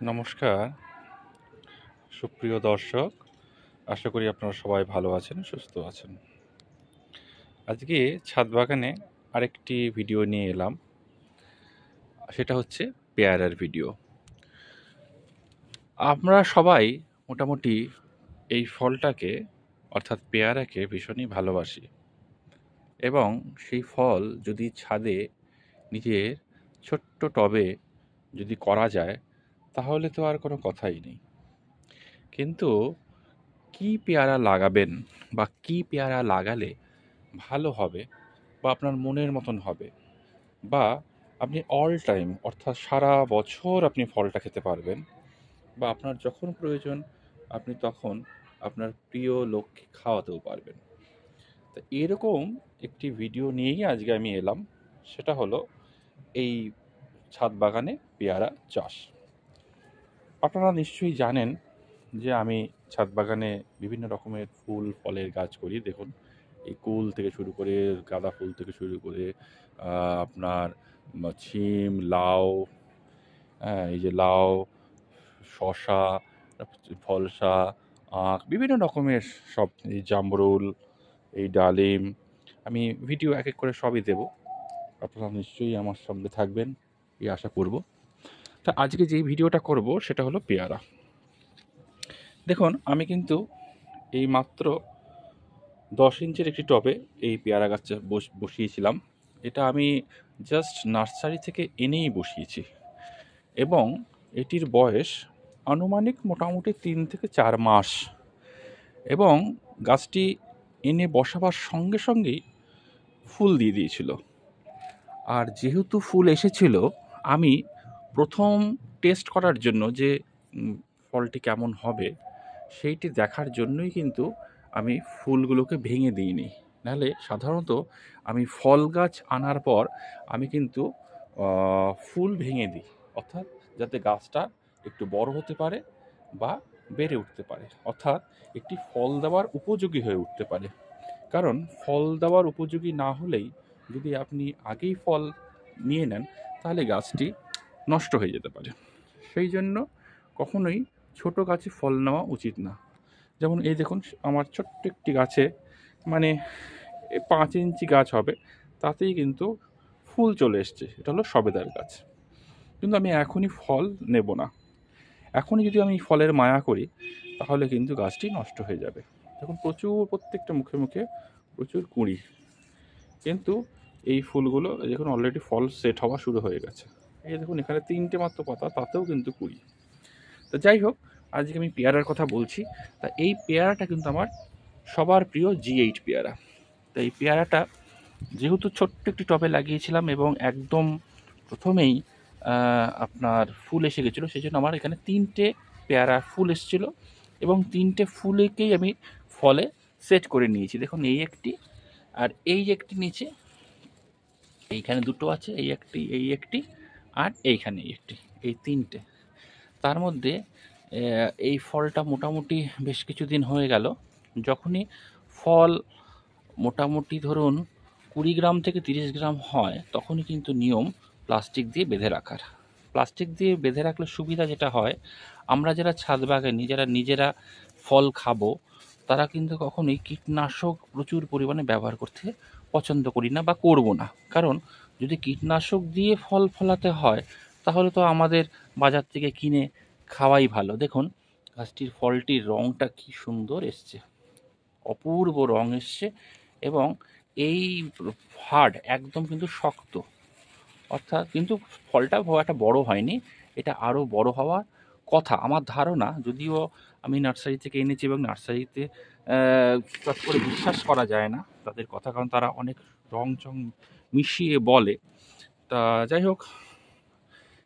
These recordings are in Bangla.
নমস্কার, সুপ্রিয় দর্শক। আশা করি আপনারা সবাই ভালো আছেন, সুস্থ আছেন। আজকে ছাদ বাগানে আরেকটি ভিডিও নিয়ে এলাম। সেটা হচ্ছে পেয়ারার ভিডিও। আমরা সবাই মোটামুটি এই ফলটাকে অর্থাৎ পেয়ারাকে ভীষণই ভালোবাসি এবং সেই ফল যদি ছাদে নিজের ছোট্ট টবে যদি করা যায় তাহলে তো আর কোনো কথাই নেই। কিন্তু কি পেয়ারা লাগাবেন বা কি পেয়ারা লাগালে ভালো হবে বা আপনার মনের মতন হবে বা আপনি অল টাইম অর্থাৎ সারা বছর আপনি ফলটা খেতে পারবেন বা আপনার যখন প্রয়োজন আপনি তখন আপনার প্রিয় লোককে খাওয়াতেও পারবেন। তো এরকম একটি ভিডিও নিয়েই আজকে আমি এলাম। সেটা হলো এই ছাদ বাগানে পেয়ারা চাষ। আপনারা নিশ্চয়ই জানেন যে আমি ছাদ বাগানে বিভিন্ন রকমের ফুল ফলের গাছ করি। দেখুন, এই কুল থেকে শুরু করে গাঁদা ফুল থেকে শুরু করে আপনার শিম, লাউ, হ্যাঁ, এই যে লাউ, শসা, তারপর হচ্ছে ফলসা, আখ, বিভিন্ন রকমের সব, এই জামরুল, এই ডালিম। আমি ভিডিও এক এক করে সবই দেব। আপনারা নিশ্চয়ই আমার সঙ্গে থাকবেন এই আশা করব। তা আজকে যেই ভিডিওটা করব সেটা হলো পেয়ারা। দেখুন, আমি কিন্তু এই মাত্র 10 ইঞ্চির একটি টবে এই পেয়ারা গাছটা বসিয়েছিলাম। এটা আমি জাস্ট নার্সারি থেকে এনেই বসিয়েছি এবং এটির বয়স আনুমানিক মোটামুটি 3 থেকে 4 মাস এবং গাছটি এনে বসাবার সঙ্গে সঙ্গেই ফুল দিয়ে দিয়েছিল। আর যেহেতু ফুল এসেছিল, আমি প্রথম টেস্ট করার জন্য যে ফলটি কেমন হবে সেইটি দেখার জন্যই কিন্তু আমি ফুলগুলোকে ভেঙে দিইনি। নাহলে সাধারণত আমি ফল গাছ আনার পর আমি কিন্তু ফুল ভেঙে দিই, অর্থাৎ যাতে গাছটা একটু বড় হতে পারে বা বেড়ে উঠতে পারে, অর্থাৎ একটি ফল দেওয়ার উপযোগী হয়ে উঠতে পারে। কারণ ফল দেওয়ার উপযোগী না হলেই যদি আপনি আগেই ফল নিয়ে নেন তাহলে গাছটি নষ্ট হয়ে যেতে পারে। সেই জন্য কখনোই ছোট গাছে ফল নেওয়া উচিত না। যেমন এই দেখুন, আমার ছোট্ট একটি গাছে মানে 5 ইঞ্চি গাছ হবে, তাতেই কিন্তু ফুল চলে এসছে। এটা হলো সবেদার গাছ। কিন্তু আমি এখনই ফল নেব না। এখনই যদি আমি ফলের মায়া করি তাহলে কিন্তু গাছটি নষ্ট হয়ে যাবে। দেখুন, প্রত্যেকটা মুখে মুখে প্রচুর কুঁড়ি, কিন্তু এই ফুলগুলো দেখুন অলরেডি ফল সেট হওয়া শুরু হয়ে গেছে। এই দেখুন, এখানে 3টে মাত্র পাতা, তাতেও কিন্তু কুঁড়ি। তো যাই হোক, আজকে আমি পেয়ারার কথা বলছি। তা এই পেয়ারাটা কিন্তু আমার সবার প্রিয় G8 পেয়ারা। তো এই পেয়ারাটা যেহেতু ছোট্ট একটি টবে লাগিয়েছিলাম এবং একদম প্রথমেই আপনার ফুল এসে গেছিলো, সেই জন্য আমার এখানে 3টে পেয়ারা ফুল এসেছিলো এবং 3টে ফুলেকেই আমি ফলে সেট করে নিয়েছি। দেখুন, এই একটি, আর এই একটি নিচে, এইখানে দুটো আছে, এই একটি আর এইখানে একটি, এই 3টে। তার মধ্যে এই ফলটা মোটামুটি বেশ কিছুদিন হয়ে গেল। যখনই ফল মোটামুটি ধরুন 20 গ্রাম থেকে 30 গ্রাম হয়, তখনই কিন্তু নিয়ম প্লাস্টিক দিয়ে বেঁধে রাখার। প্লাস্টিক দিয়ে বেঁধে রাখলে সুবিধা যেটা হয়, আমরা যারা ছাদ বাগানি, যারা নিজেরা ফল খাবো, তারা কিন্তু কখনোই কীটনাশক প্রচুর পরিমাণে ব্যবহার করতে পছন্দ করি না বা করব না। কারণ যদি কীটনাশক দিয়ে ফল ফলাতে হয় তাহলে তো আমাদের বাজার থেকে কিনে খাওয়াই ভালো। দেখুন, গাছটির ফলটির রঙটা কি সুন্দর এসছে, অপূর্ব রং এসছে এবং এই হাড় একদম কিন্তু শক্ত, অর্থাৎ কিন্তু ফলটা খুব একটা বড় হয়নি। এটা আরও বড় হওয়ার কথা আমার ধারণা, যদিও আমি নার্সারি থেকে এনেছি এবং নার্সারিতে চট করে বিশ্বাস করা যায় না তাদের কথা, কারণ তারা অনেক রং চং মিশিয়ে বলে। তা যাই হোক,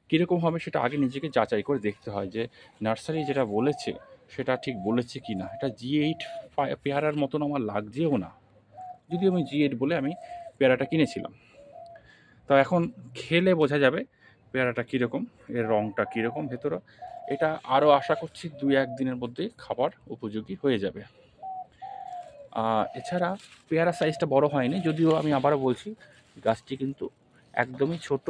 কীরকম হবে সেটা আগে নিজেকে যাচাই করে দেখতে হয় যে নার্সারি যেটা বলেছে সেটা ঠিক বলেছে কি না। এটা G8 পেয়ারার মতন আমার লাগছেও না, যদিও আমি G8 বলে আমি পেয়ারাটা কিনেছিলাম। তো এখন খেলে বোঝা যাবে পেয়ারাটা কীরকম, এর রঙটা কীরকম ভেতরে। এটা আরও আশা করছি 2-1 দিনের মধ্যে খাবার উপযোগী হয়ে যাবে। এছাড়া পেয়ারা সাইজটা বড় হয়নি, যদিও আমি আবারও বলছি গাছটি কিন্তু একদমই ছোট।